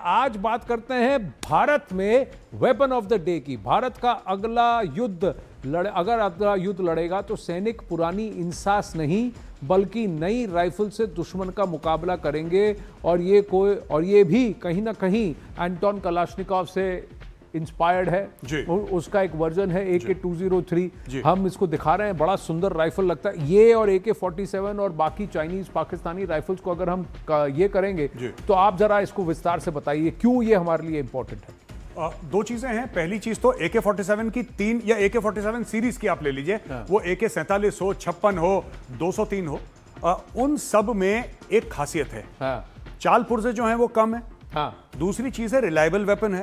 आज बात करते हैं भारत में वेपन ऑफ द डे की। भारत का अगला युद्ध अगर अगला युद्ध लड़ेगा तो सैनिक पुरानी इंसास नहीं बल्कि नई राइफल से दुश्मन का मुकाबला करेंगे। और ये भी कहीं ना कहीं एंटोन कलाशनिकोव से इंस्पायर्ड है जी। उसका एक वर्जन है AK-203। हम इसको दिखा रहे हैं, बड़ा सुंदर राइफल लगता है ये। और AK-47 और बाकी चाइनीज पाकिस्तानी राइफल्स को अगर हम ये करेंगे तो आप जरा इसको विस्तार से बताइए क्यों ये हमारे लिए इंपॉर्टेंट है। दो चीजें हैं। पहली चीज तो AK-47 की 3 या AK-47 सीरीज की आप ले लीजिए, वो AK-47 हो, 56 हो, 203 हो, उन सब में एक खासियत है, चाल पुर्जे जो हैं वो कम है। दूसरी चीज है रिलायबल वेपन है।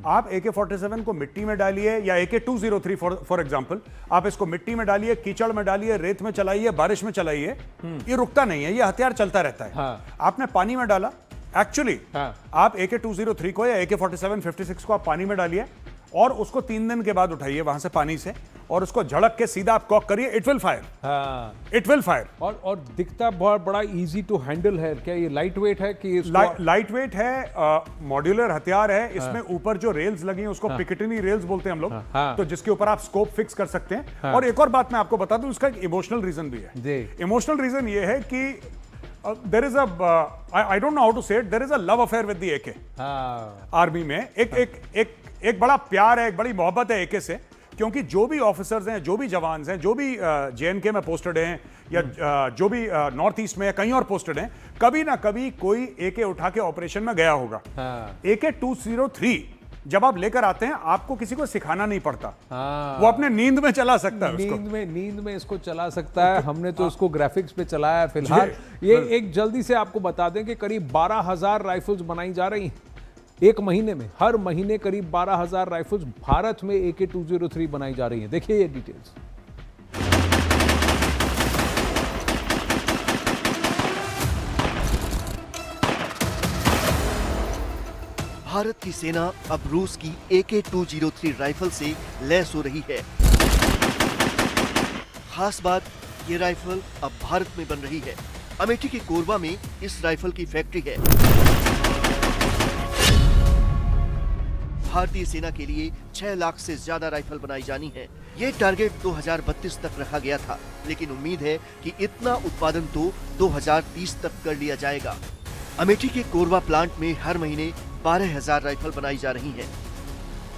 आप AK-47 को मिट्टी में डालिए या AK-203 फॉर एग्जांपल, आप इसको मिट्टी में डालिए, कीचड़ में डालिए, रेत में चलाइए, बारिश में चलाइए, ये रुकता नहीं है, ये हथियार चलता रहता है। आपने पानी में डाला, एक्चुअली आप AK-203 को या AK-47 56 को आप पानी में डालिए और उसको 3 दिन के बाद उठाइए वहां से पानी से और उसको झड़क के सीधा आप कॉक करिए, it will fire. It will fire. और दिखता बहुत बड़ा इजी टू हैंडल है। क्या ये लाइट वेट है कि लाइट वेट है, मॉड्यूलर हथियार है। इसमें ऊपर जो रेल्स लगी हैं उसको पिकेटिनी रेल्स बोलते हैं हम लोग, तो जिसके ऊपर आप स्कोप फिक्स कर सकते हैं। और एक और बात मैं आपको बता दूं, इसका एक इमोशनल रीजन भी है। इमोशनल रीजन ये है कि there is a I don't know how to say it, there is a love affair with the AK। Army में एक बड़ा प्यार है, एक बड़ी मोहब्बत है AK से, क्योंकि जो भी ऑफिसर्स हैं, जो भी जवान हैं, जो भी JNK में पोस्टेड हैं या जो भी नॉर्थ ईस्ट में या कहीं और पोस्टेड हैं, कभी ना कभी कोई AK उठा के ऑपरेशन में गया होगा। AK-203 जब आप लेकर आते हैं आपको किसी को सिखाना नहीं पड़ता, वो अपने नींद में चला सकता है। नींद में इसको चला सकता है। हमने तो इसको ग्राफिक्स पे चलाया है फिलहाल। ये एक जल्दी से आपको बता दें कि करीब 12,000 राइफल्स बनाई जा रही हैं एक महीने में। हर महीने करीब 12,000 राइफल्स भारत में AK-203 बनाई जा रही हैं। देखिए ये डिटेल्स। भारत की सेना अब रूस की AK-203 राइफल से लैस हो रही है। खास बात, ये राइफल अब भारत में बन रही है। अमेठी के कोरबा में इस राइफल की फैक्ट्री है। भारतीय सेना के लिए 6 लाख से ज्यादा राइफल बनाई जानी है। ये टारगेट 2032 तक रखा गया था, लेकिन उम्मीद है कि इतना उत्पादन तो 2030 तक कर लिया जाएगा। अमेठी के कोरबा प्लांट में हर महीने 12,000 राइफल बनाई जा रही हैं।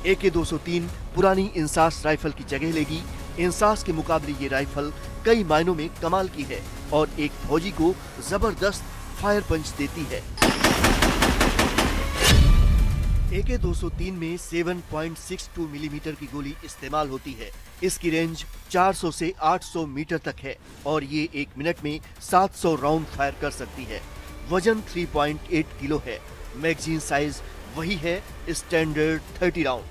AK-203 पुरानी इंसास राइफल की जगह लेगी। इंसास के मुकाबले ये राइफल कई मायनों में कमाल की है और एक फौजी को जबरदस्त फायर पंच देती है। AK-203 में 7.62 मिलीमीटर की गोली इस्तेमाल होती है। इसकी रेंज 400 से 800 मीटर तक है और ये 1 मिनट में 700 राउंड फायर कर सकती है। वजन 3.8 किलो है। मैगजीन साइज वही है, स्टैंडर्ड 30 राउंड।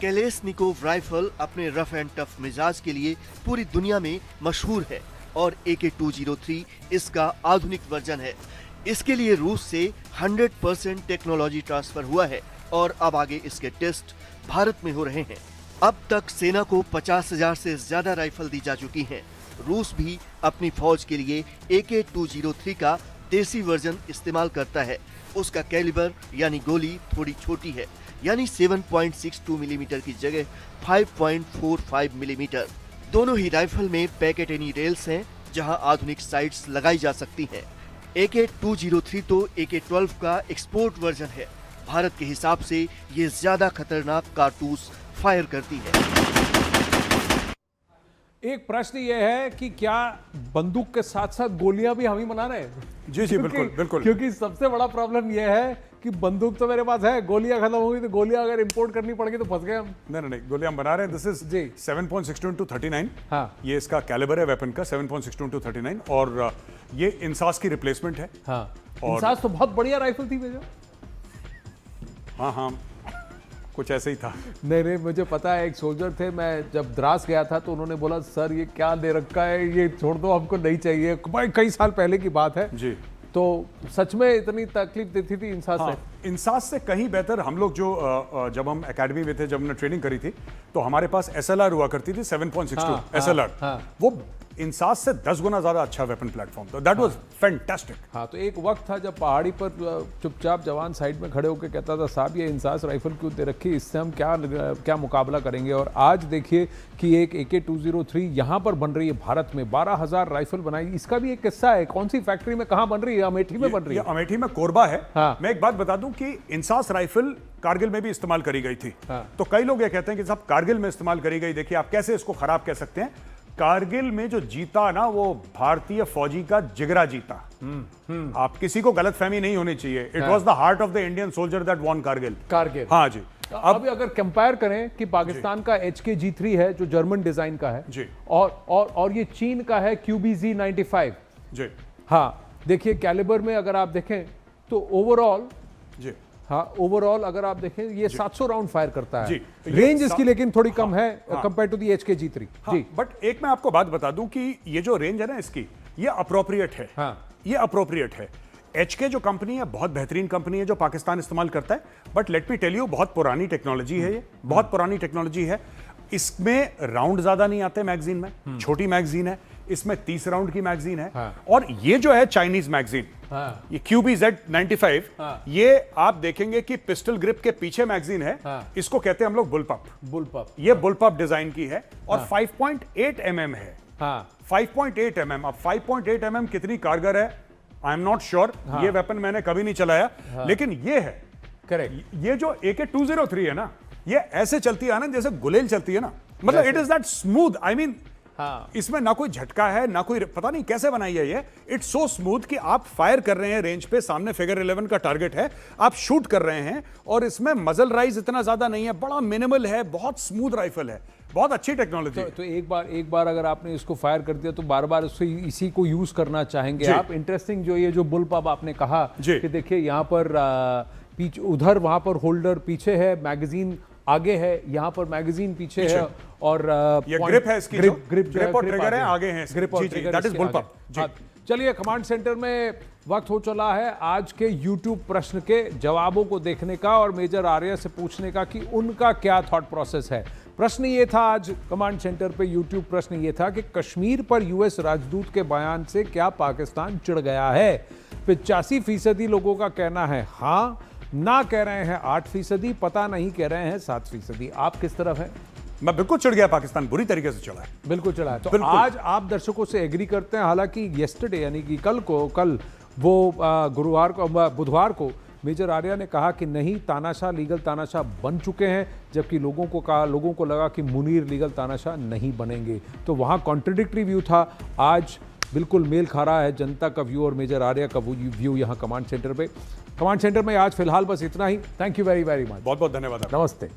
कैलेशनिकोव राइफल अपने रफ एंड टफ मिजाज के लिए पूरी दुनिया में मशहूर है और AK-203 इसका आधुनिक वर्जन है। इसके लिए रूस से 100% टेक्नोलॉजी ट्रांसफर हुआ है और अब आगे इसके टेस्ट भारत में हो रहे हैं। अब तक सेना को 50,000 से ज्यादा राइफल दी जा चुकी हैं। रूस भी अपनी फौज के लिए AK-203 का देसी वर्जन इस्तेमाल करता है। उसका कैलिबर यानी गोली थोड़ी छोटी है, यानी 7.62 मिलीमीटर की जगह 5.45 मिलीमीटर। दोनों ही राइफल में पैकेटेनी रेल्स हैं जहां आधुनिक साइट्स लगाई जा सकती हैं। AK-203 तो AK-12 का एक्सपोर्ट वर्जन है। भारत के हिसाब से ये ज्यादा खतरनाक कारतूस फायर करती है। एक प्रश्न ये है कि क्या बंदूक के साथ साथ गोलियां भी हम ही बना रहे हैं? जी बिल्कुल बिल्कुल। क्योंकि सबसे बड़ा प्रॉब्लम ये है कि बंदूक तो मेरे पास है, गोलियां खत्म हो गई तो गोलियां अगर इंपोर्ट करनी पड़ेगी तो फंस गए हम। नहीं, गोलियां हम बना रहे हैं। This is 7.62-39। ये इसका कैलिबर है वेपन का, 7.62-39। और ये इंसास की रिप्लेसमेंट है। इंसास तो बहुत बढ़िया राइफल थी मेजर। हाँ, कुछ ऐसे ही था। नहीं, मुझे पता है। एक सोल्जर थे, मैं जब द्रास गया था तो उन्होंने बोला सर ये क्या दे रखा है, ये छोड़ दो, हमको नहीं चाहिए। कई साल पहले की बात है जी। तो सच में इतनी तकलीफ देती थी इंसास से? इंसास से कहीं बेहतर। हम लोग जो जब हम एकेडमी में थे, जब हमने ट्रेनिंग करी थी, तो हमारे पास SLR हुआ करती थी, 7.62 SLR। वो इंसास से 10 गुना ज्यादा अच्छा वेपन प्लेटफॉर्म। तो दैट वाज फैंटास्टिक। हाँ, तो एक वक्त था जब पहाड़ी पर चुपचाप जवान साइड में खड़े होकर कहता था साहब ये इंसास राइफल क्यों दे रखी, इससे हम क्या मुकाबला करेंगे। और आज देखिए कि एक AK-203 यहाँ पर बन रही है भारत में, 12,000 राइफल बनाई। इसका भी एक किस्सा है, कौन सी फैक्ट्री में कहाँ बन रही है? अमेठी में बन रही है। अमेठी में कोरबा है। हाँ। मैं एक बात बता दूं कि इंसास राइफल कारगिल में भी इस्तेमाल करी गई थी। हाँ। तो कई लोग ये कहते हैं कि साहब कारगिल में इस्तेमाल करी गई, देखिए आप कैसे इसको खराब कह सकते हैं। कारगिल में जो जीता ना, वो भारतीय फौजी का जिगरा जीता। आप किसी को गलतफहमी नहीं होनी चाहिए। It was the heart of the Indian soldier that won Kargil. हाँ जी। अब अगर कंपेयर करें कि पाकिस्तान का HK-G3 है जो जर्मन डिजाइन का है जी, और ये चीन का है QBZ-95 जी। हाँ, देखिए कैलिबर में अगर आप देखें तो ओवरऑल जी, हाँ, ओवरऑल अगर आप देखें ये 700 राउंड फायर करता है। जी। रेंज इसकी लेकिन थोड़ी कम है कंपेयर टू दी HK-G3। जी, बट एक मैं आपको बात बता दूं कि ये जो रेंज है ना इसकी, ये अप्रोप्रिएट है। हाँ। ये अप्रोप्रिएट है। HK जो कंपनी है बहुत बेहतरीन कंपनी है जो पाकिस्तान इस्तेमाल करता है, but let me tell you बहुत पुरानी टेक्नोलॉजी है। ये बहुत पुरानी टेक्नोलॉजी है। इसमें राउंड ज्यादा नहीं आते मैगजीन में, छोटी मैगजीन है। इसमें 30 राउंड की मैगजीन है। हाँ। और ये जो है चाइनीज मैगजीन, हाँ। ये QBZ-95, हाँ। ये आप देखेंगे कि पिस्टल ग्रिप के पीछे मैगजीन है। हाँ। इसको कहते हैं हम लोग बुलपप। बुलपप। ये बुलपप डिजाइन की है और 5.8 mm है। हाँ, 5.8 mm। अब 5.8 mm कितनी कारगर है आई एम नॉट श्योर। ये वेपन मैंने कभी नहीं चलाया। लेकिन ये है करेक्ट। ये जो AK-203 है ना, ये ऐसे चलती है ना जैसे गुलेल चलती है ना। मतलब it is that smooth. I mean हाँ, इसमें ना कोई झटका है ना कोई, पता नहीं कैसे बनाई है ये। इट्स सो स्मूथ कि आप फायर कर रहे हैं रेंज पे, सामने फिगर 11 का टारगेट है, आप शूट कर रहे हैं और इसमें मजल राइज इतना ज्यादा नहीं है, बड़ा मिनिमल है, बहुत स्मूथ राइफल है, बहुत अच्छी टेक्नोलॉजी है। तो एक बार अगर आपने इसको फायर कर दिया तो बार बार उससे इसी को यूज करना चाहेंगे आप। इंटरेस्टिंग जो ये जो बुलपप आपने कहा कि देखिए यहाँ पर पीछे, उधर वहां पर होल्डर पीछे है, मैगजीन आगे है, यहाँ पर मैगजीन पीछे है और ये ग्रिप है इसकी, ग्रिप और ट्रिगर है आगे है, ग्रिप और ट्रिगर, दैट इज बुलपप। चलिए, कमांड सेंटर में वक्त हो चला है आज के YouTube प्रश्न के जवाबों को देखने का और मेजर आर्या से पूछने का कि उनका क्या थॉट प्रोसेस है। प्रश्न ये था आज कमांड सेंटर पे YouTube प्रश्न ये था कि कश्मीर पर US राजदूत के बयान से क्या पाकिस्तान चिढ़ गया है। 85% लोगों का कहना है हाँ, ना कह रहे हैं 8%, पता नहीं कह रहे हैं 7%। आप किस तरफ हैं? मैं बिल्कुल चिढ़ गया, पाकिस्तान बुरी तरीके से चढ़ा है। बिल्कुल चढ़ा है। तो आज आप दर्शकों से एग्री करते हैं। हालांकि येस्टरडे यानी कि कल वो बुधवार को मेजर आर्या ने कहा कि नहीं, तानाशाह लीगल तानाशाह बन चुके हैं, जबकि लोगों को लगा कि मुनीर लीगल तानाशाह नहीं बनेंगे। तो वहाँ कॉन्ट्रडिक्टरी व्यू था। आज बिल्कुल मेल खा रहा है जनता का व्यू और मेजर आर्या का व्यू यहाँ कमांड सेंटर पे। कमांड सेंटर में आज फिलहाल बस इतना ही। Thank you very very much. बहुत बहुत धन्यवाद। नमस्ते।